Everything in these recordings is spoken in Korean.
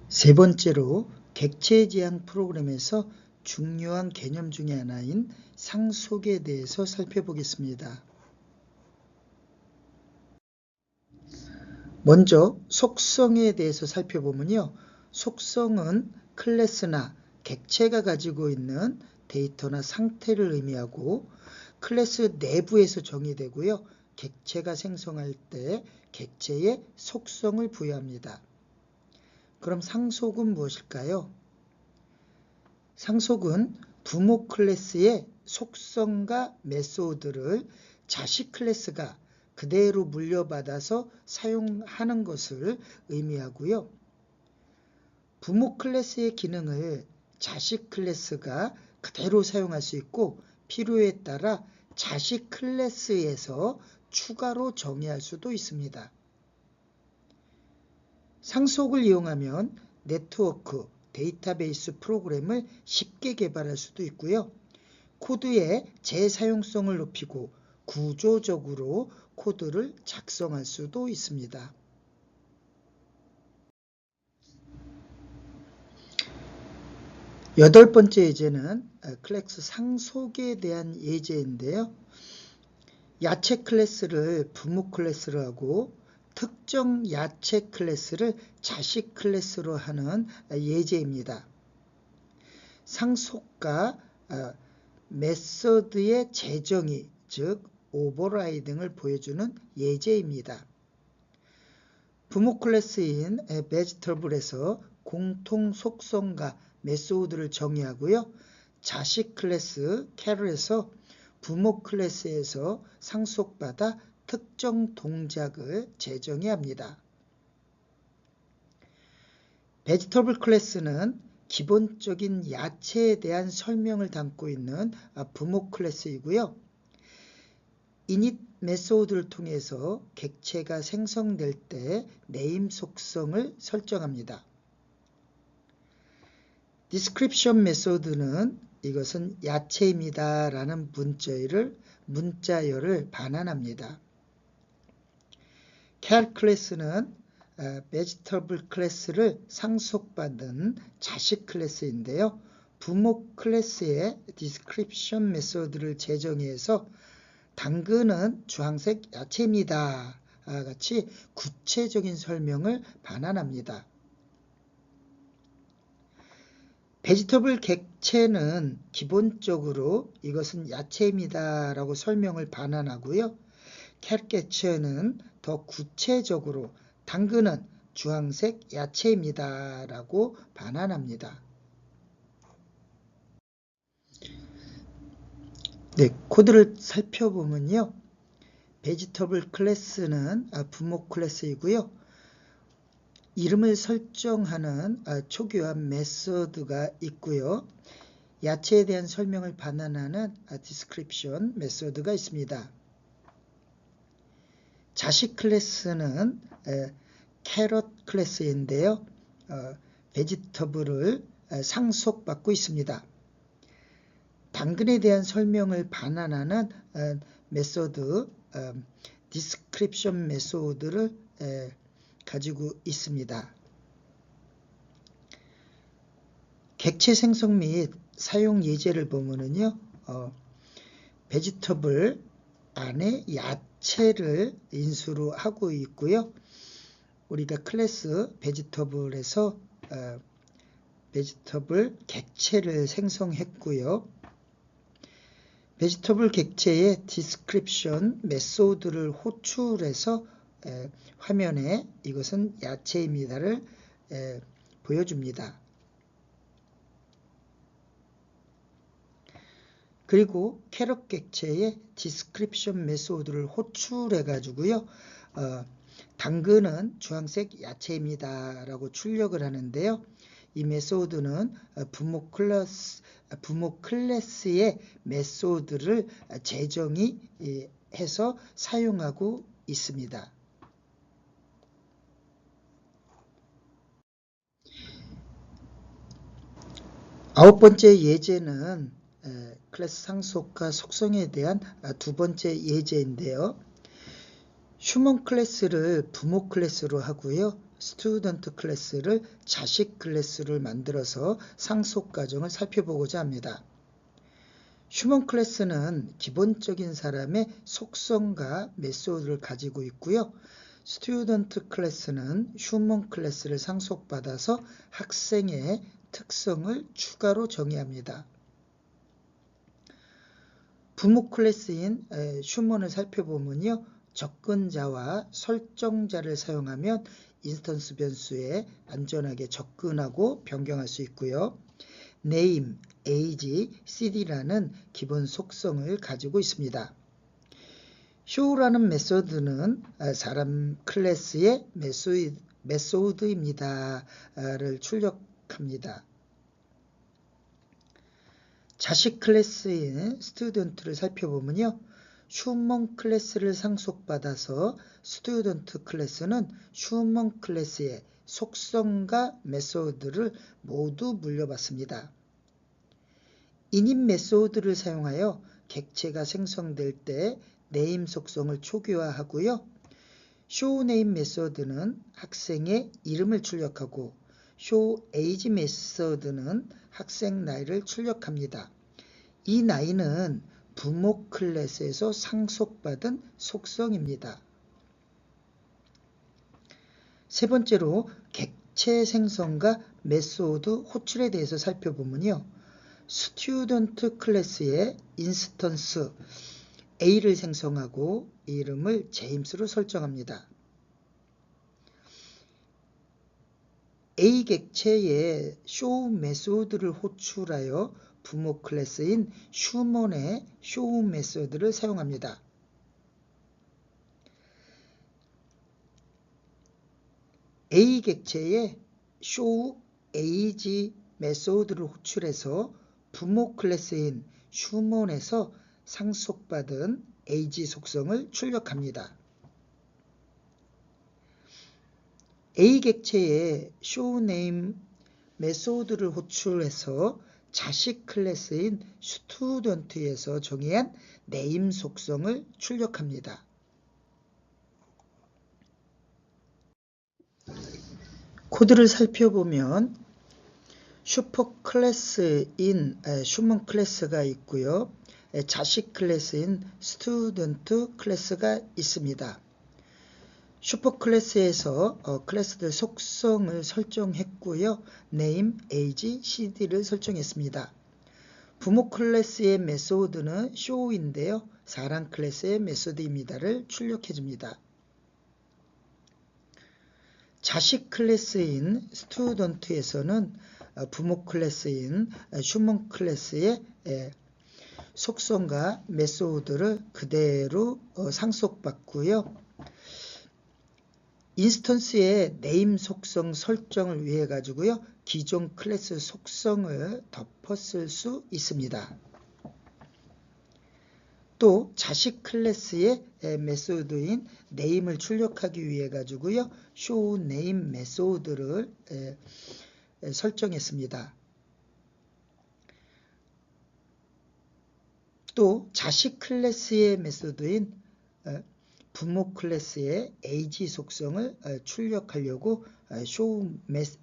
세 번째로 객체 지향 프로그램에서 중요한 개념 중에 하나인 상속에 대해서 살펴보겠습니다. 먼저 속성에 대해서 살펴보면요. 속성은 클래스나 객체가 가지고 있는 데이터나 상태를 의미하고 클래스 내부에서 정의되고요. 객체가 생성할 때 객체의 속성을 부여합니다. 그럼 상속은 무엇일까요? 상속은 부모 클래스의 속성과 메소드를 자식 클래스가 그대로 물려받아서 사용하는 것을 의미하고요. 부모 클래스의 기능을 자식 클래스가 그대로 사용할 수 있고 필요에 따라 자식 클래스에서 추가로 정의할 수도 있습니다. 상속을 이용하면 네트워크, 데이터베이스 프로그램을 쉽게 개발할 수도 있고요. 코드의 재사용성을 높이고 구조적으로 코드를 작성할 수도 있습니다. 여덟 번째 예제는 클래스 상속에 대한 예제인데요. 야채 클래스를 부모 클래스로 하고 특정 야채 클래스를 자식 클래스로 하는 예제입니다. 상속과 메서드의 재정의, 즉 오버라이딩을 보여주는 예제입니다. 부모 클래스인 베지터블에서 공통 속성과 메소드를 정의하고요. 자식 클래스 캐럴에서 부모 클래스에서 상속받아 특정 동작을 재정의 합니다. 베지터블 클래스는 기본적인 야채에 대한 설명을 담고 있는 부모 클래스이고요. 이닛 메소드를 통해서 객체가 생성될 때 네임 속성을 설정합니다. 디스크립션 메소드는 이것은 야채입니다 라는 문자열을 반환합니다. cat 클래스는 vegetable 클래스를 상속받은 자식 클래스인데요. 부모 클래스의 디스크립션 메소드를 재정의해서 당근은 주황색 야채입니다 같이 구체적인 설명을 반환합니다. 베지터블 객체는 기본적으로 이것은 야채입니다 라고 설명을 반환하고요. 캣 객체는 더 구체적으로 당근은 주황색 야채입니다 라고 반환합니다. 네, 코드를 살펴보면요. 베지터블 클래스는 부모 클래스이고요. 이름을 설정하는 초기화한 메소드가 있고요. 야채에 대한 설명을 반환하는 디스크립션 메소드가 있습니다. 자식 클래스는 캐럿 클래스인데요. 베지터블을 상속받고 있습니다. 당근에 대한 설명을 반환하는 메소드 디스크립션 메소드를 가지고 있습니다. 객체 생성 및 사용 예제를 보면은요, 베지터블 안에 야채를 인수로 하고 있고요. 우리가 클래스 베지터블에서 베지터블 객체를 생성했고요. 베지터블 객체의 디스크립션 메소드를 호출해서 화면에 이것은 야채입니다를 보여줍니다. 그리고 캐럿 객체의 디스크립션 메소드를 호출해 가지고요. 당근은 주황색 야채입니다 라고 출력을 하는데요. 이 메소드는 부모 클래스의 메소드를 재정의해서 사용하고 있습니다. 아홉 번째 예제는 클래스 상속과 속성에 대한 두 번째 예제인데요. 휴먼 클래스를 부모 클래스로 하고요. 스튜던트 클래스를 자식 클래스를 만들어서 상속 과정을 살펴보고자 합니다. 휴먼 클래스는 기본적인 사람의 속성과 메소드를 가지고 있고요. 스튜던트 클래스는 휴먼 클래스를 상속받아서 학생의 특성을 추가로 정의합니다. 부모 클래스인 휴먼을 살펴보면요. 접근자와 설정자를 사용하면 인스턴스 변수에 안전하게 접근하고 변경할 수 있고요. name, age, cd라는 기본 속성을 가지고 있습니다. show라는 메소드는 사람 클래스의 메소드입니다를 출력합니다. 자식 클래스인 스튜던트를 살펴보면요. 휴먼 클래스를 상속받아서 스튜던트 클래스는 휴먼 클래스의 속성과 메소드를 모두 물려받습니다. init 메소드를 사용하여 객체가 생성될 때 네임 속성을 초기화하고요. showName 메소드는 학생의 이름을 출력하고 showAge 메소드는 학생 나이를 출력합니다. 이 나이는 부모 클래스에서 상속받은 속성입니다. 세 번째로 객체 생성과 메소드 호출에 대해서 살펴보면요. 스튜던트 클래스의 인스턴스 A를 생성하고 이름을 제임스로 설정합니다. A 객체의 show 메소드를 호출하여 부모 클래스인 휴먼의 show 메소드를 사용합니다. A 객체의 show age 메소드를 호출해서 부모 클래스인 휴먼에서 상속받은 age 속성을 출력합니다. A 객체의 showName 메소드를 호출해서 자식 클래스인 스튜던트에서 정의한 네임 속성을 출력합니다. 코드를 살펴보면 슈퍼 클래스인 휴먼 클래스가 있고요. 자식 클래스인 스튜던트 클래스가 있습니다. 슈퍼 클래스에서 클래스들 속성을 설정했고요. name, age, cd를 설정했습니다. 부모 클래스의 메소드는 show인데요. 사람 클래스의 메소드입니다를 출력해줍니다. 자식 클래스인 스튜던트에서는 부모 클래스인 휴먼 클래스의 속성과 메소드를 그대로 상속받고요. 인스턴스의 네임 속성 설정을 위해 가지고요. 기존 클래스 속성을 덮었을 수 있습니다. 또 자식 클래스의 메소드인 네임을 출력하기 위해 가지고요. show name 메소드를 설정했습니다. 또 자식 클래스의 메소드인 부모 클래스의 age 속성을 출력하려고 show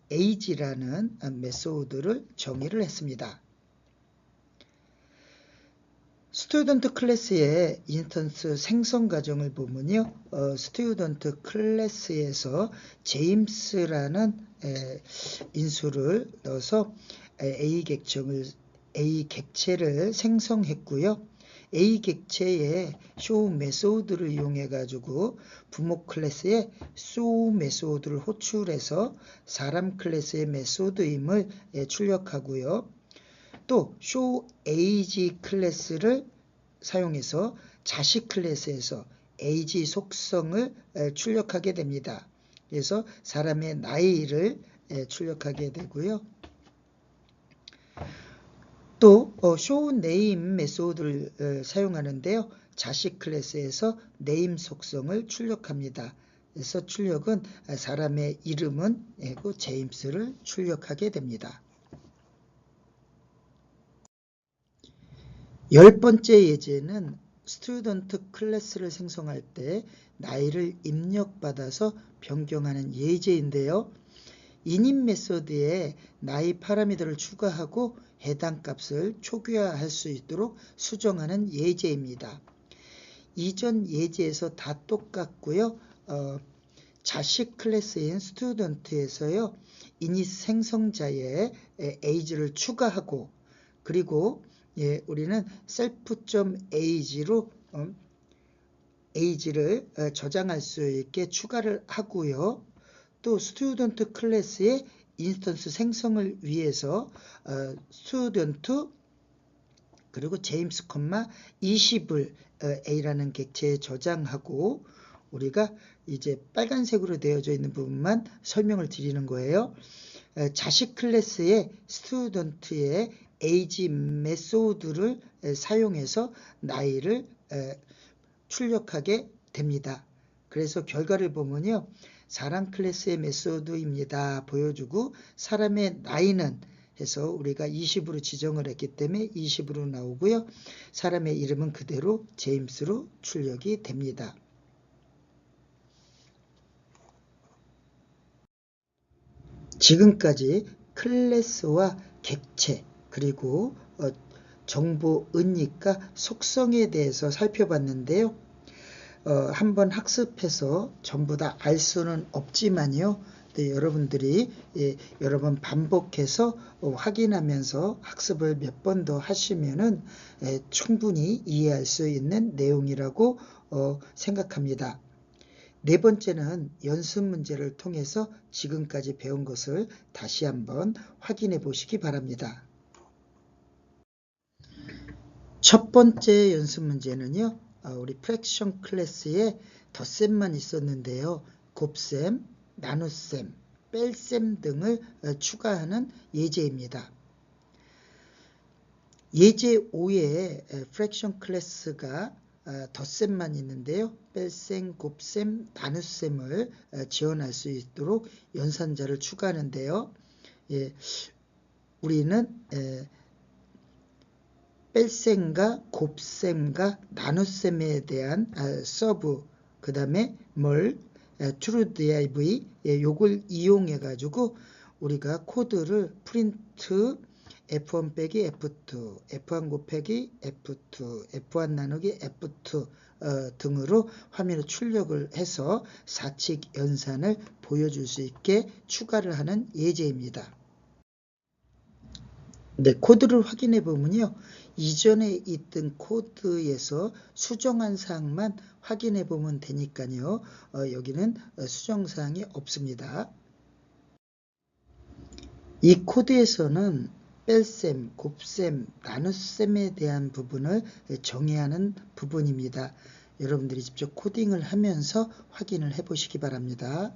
age라는 메소드를 정의를 했습니다. 스튜던트 클래스의 인스턴스 생성 과정을 보면요. 스튜던트 클래스에서 제임스라는 인수를 넣어서 A 객체를 생성했고요. A 객체의 show 메소드를 이용해 가지고 부모 클래스의 show 메소드를 호출해서 사람 클래스의 메소드임을 출력하고요. 또 show age 클래스를 사용해서 자식 클래스에서 age 속성을 출력하게 됩니다. 그래서 사람의 나이를 출력하게 되고요. 또 show name 메소드를 사용하는데요. 자식 클래스에서 name 속성을 출력합니다. 그래서 출력은 사람의 이름은 제임스를 출력하게 됩니다. 10번째 예제는 스튜던트 클래스를 생성할 때 나이를 입력받아서 변경하는 예제인데요. init 메소드에 나이 파라미터를 추가하고 해당 값을 초기화할 수 있도록 수정하는 예제입니다. 이전 예제에서 다 똑같고요. 자식 클래스인 스튜던트에서요. init 생성자의 age를 추가하고 그리고 우리는 self.age로 age를 저장할 수 있게 추가를 하고요. 또 스튜던트 클래스의 인스턴스 생성을 위해서 스튜던트 그리고 제임스, 20을 a라는 객체에 저장하고 우리가 이제 빨간색으로 되어져 있는 부분만 설명을 드리는 거예요. 자식 클래스의 스튜던트의 age 메소드를 사용해서 나이를 출력하게 됩니다. 그래서 결과를 보면요. 사람 클래스의 메소드입니다. 보여주고 사람의 나이는 해서 우리가 20으로 지정을 했기 때문에 20으로 나오고요. 사람의 이름은 그대로 제임스로 출력이 됩니다. 지금까지 클래스와 객체 그리고 정보 은닉과 속성에 대해서 살펴봤는데요. 한번 학습해서 전부 다 알 수는 없지만요. 여러분들이 여러 번 반복해서 확인하면서 학습을 몇 번 더 하시면은 충분히 이해할 수 있는 내용이라고 생각합니다. 네 번째는 연습 문제를 통해서 지금까지 배운 것을 다시 한번 확인해 보시기 바랍니다. 첫 번째 연습 문제는요. 우리 프랙션 클래스에 덧셈만 있었는데요. 곱셈, 나눗셈, 뺄셈 등을 추가하는 예제입니다. 예제 5에 프랙션 클래스가 덧셈만 있는데요. 뺄셈, 곱셈, 나눗셈을 지원할 수 있도록 연산자를 추가하는데요. 우리는 뺄셈과 곱셈과 나눗셈에 대한 서브, 그 다음에 trueDiv 요걸 이용해 가지고 우리가 코드를 프린트 F1 빼기 F2, F1 곱하기 F2, F1 나누기 F2 등으로 화면에 출력을 해서 사칙 연산을 보여줄 수 있게 추가를 하는 예제입니다. 네, 코드를 확인해 보면요. 이전에 있던 코드에서 수정한 사항만 확인해 보면 되니까요. 여기는 수정 사항이 없습니다. 이 코드에서는 뺄셈, 곱셈, 나눗셈에 대한 부분을 정의하는 부분입니다. 여러분들이 직접 코딩을 하면서 확인을 해 보시기 바랍니다.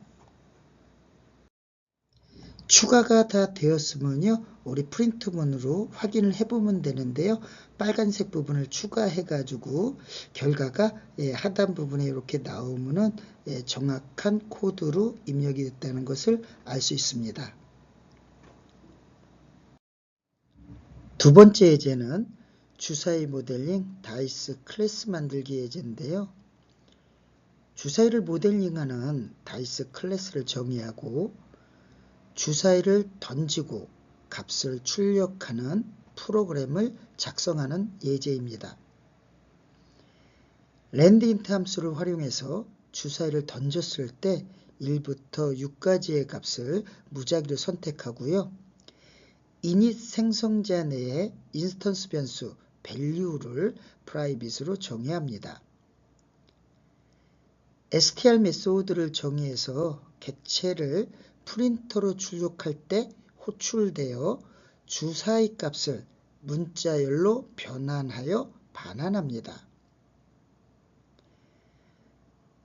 추가가 다 되었으면요. 우리 프린트문으로 확인을 해보면 되는데요. 빨간색 부분을 추가해 가지고 결과가 하단 부분에 이렇게 나오면은 정확한 코드로 입력이 됐다는 것을 알 수 있습니다. 두 번째 예제는 주사위 모델링 다이스 클래스 만들기 예제인데요. 주사위를 모델링하는 다이스 클래스를 정의하고 주사위를 던지고 값을 출력하는 프로그램을 작성하는 예제입니다. 랜드인트 함수를 활용해서 주사위를 던졌을 때 1부터 6까지의 값을 무작위로 선택하고요. init 생성자 내에 인스턴스 변수 value를 private으로 정의합니다. str 메소드를 정의해서 객체를 프린터로 출력할 때 호출되어 주사위 값을 문자열로 변환하여 반환합니다.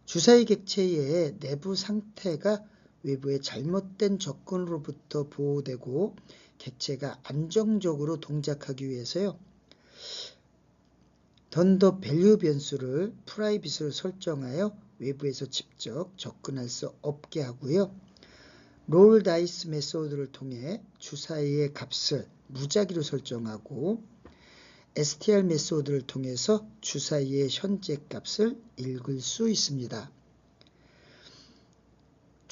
주사위 객체의 내부 상태가 외부의 잘못된 접근으로부터 보호되고 객체가 안정적으로 동작하기 위해서요. 던더 밸류 변수를 프라이빗으로 설정하여 외부에서 직접 접근할 수 없게 하고요. 롤 다이스 메소드를 통해 주사위의 값을 무작위로 설정하고 str 메소드를 통해서 주사위의 현재 값을 읽을 수 있습니다.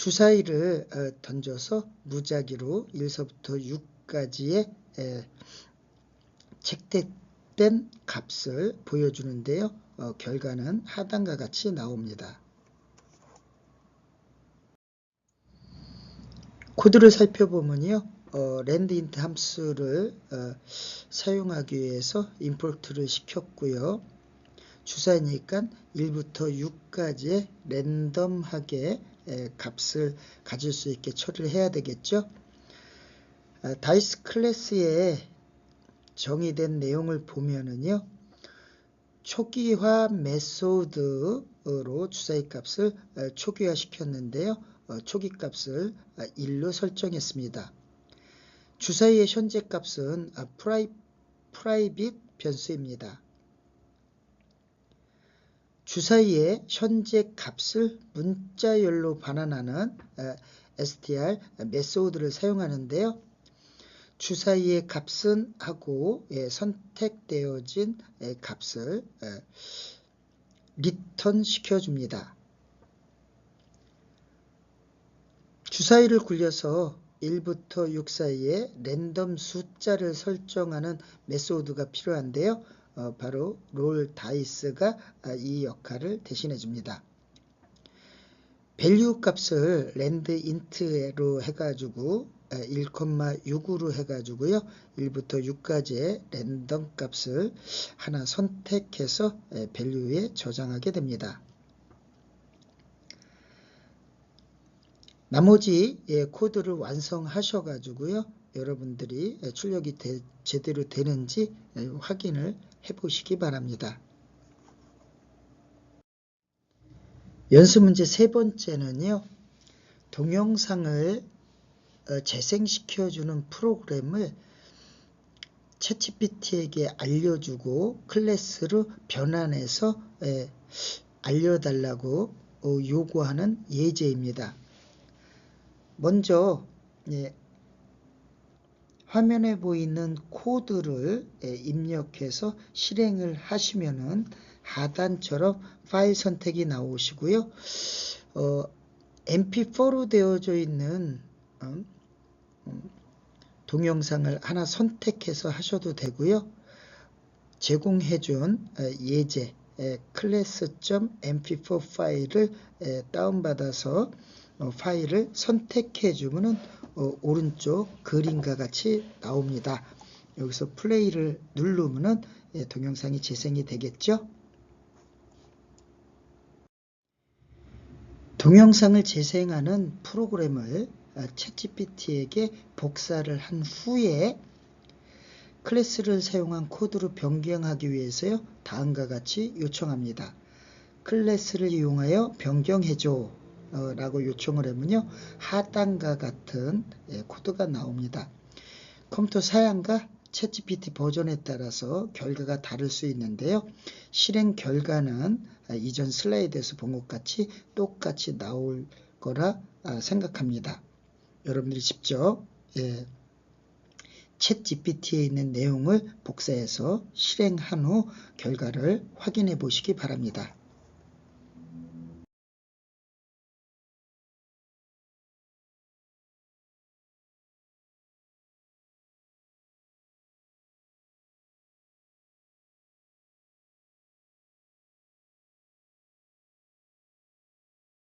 주사위를 던져서 무작위로 1서부터 6까지의 책대된 값을 보여주는데요. 결과는 하단과 같이 나옵니다. 코드를 살펴보면요. 랜드인트 함수를 사용하기 위해서 임포트를 시켰고요. 주사위니까 1부터 6까지의 랜덤하게 값을 가질 수 있게 처리를 해야 되겠죠. 다이스 클래스에 정의된 내용을 보면은요. 초기화 메소드로 주사위 값을 초기화 시켰는데요. 초기 값을 1로 설정했습니다. 주사위의 현재 값은 프라이빗 변수입니다. 주사위의 현재 값을 문자열로 반환하는 str 메소드를 사용하는데요. 주사위의 값은 하고 선택되어진 값을 리턴 시켜줍니다. 주사위를 굴려서 1부터 6 사이에 랜덤 숫자를 설정하는 메소드가 필요한데요. 바로 롤 다이스가 이 역할을 대신해 줍니다. 밸류 값을 랜드 인트로 해가지고 1,6으로 해가지고요. 1부터 6까지의 랜덤 값을 하나 선택해서 밸류에 저장하게 됩니다. 나머지 코드를 완성하셔가지고요. 여러분들이 출력이 제대로 되는지 확인을 해보시기 바랍니다. 연습 문제 세 번째는요. 동영상을 재생시켜주는 프로그램을 챗GPT에게 알려주고 클래스로 변환해서 알려달라고 요구하는 예제입니다. 먼저 화면에 보이는 코드를 입력해서 실행을 하시면은 하단처럼 파일 선택이 나오시고요. mp4로 되어져 있는 동영상을 하나 선택해서 하셔도 되고요. 제공해준 예제 class.mp4 파일을 다운받아서 파일을 선택해 주면은 오른쪽 그림과 같이 나옵니다. 여기서 플레이를 누르면은 동영상이 재생이 되겠죠. 동영상을 재생하는 프로그램을 챗GPT에게 복사를 한 후에 클래스를 사용한 코드로 변경하기 위해서요. 다음과 같이 요청합니다. 클래스를 이용하여 변경해줘 라고 요청을 하면요. 하단과 같은 코드가 나옵니다. 컴퓨터 사양과 챗GPT 버전에 따라서 결과가 다를 수 있는데요. 실행 결과는 이전 슬라이드에서 본 것 같이 똑같이 나올 거라 생각합니다. 여러분들이 직접 챗GPT에 있는 내용을 복사해서 실행한 후 결과를 확인해 보시기 바랍니다.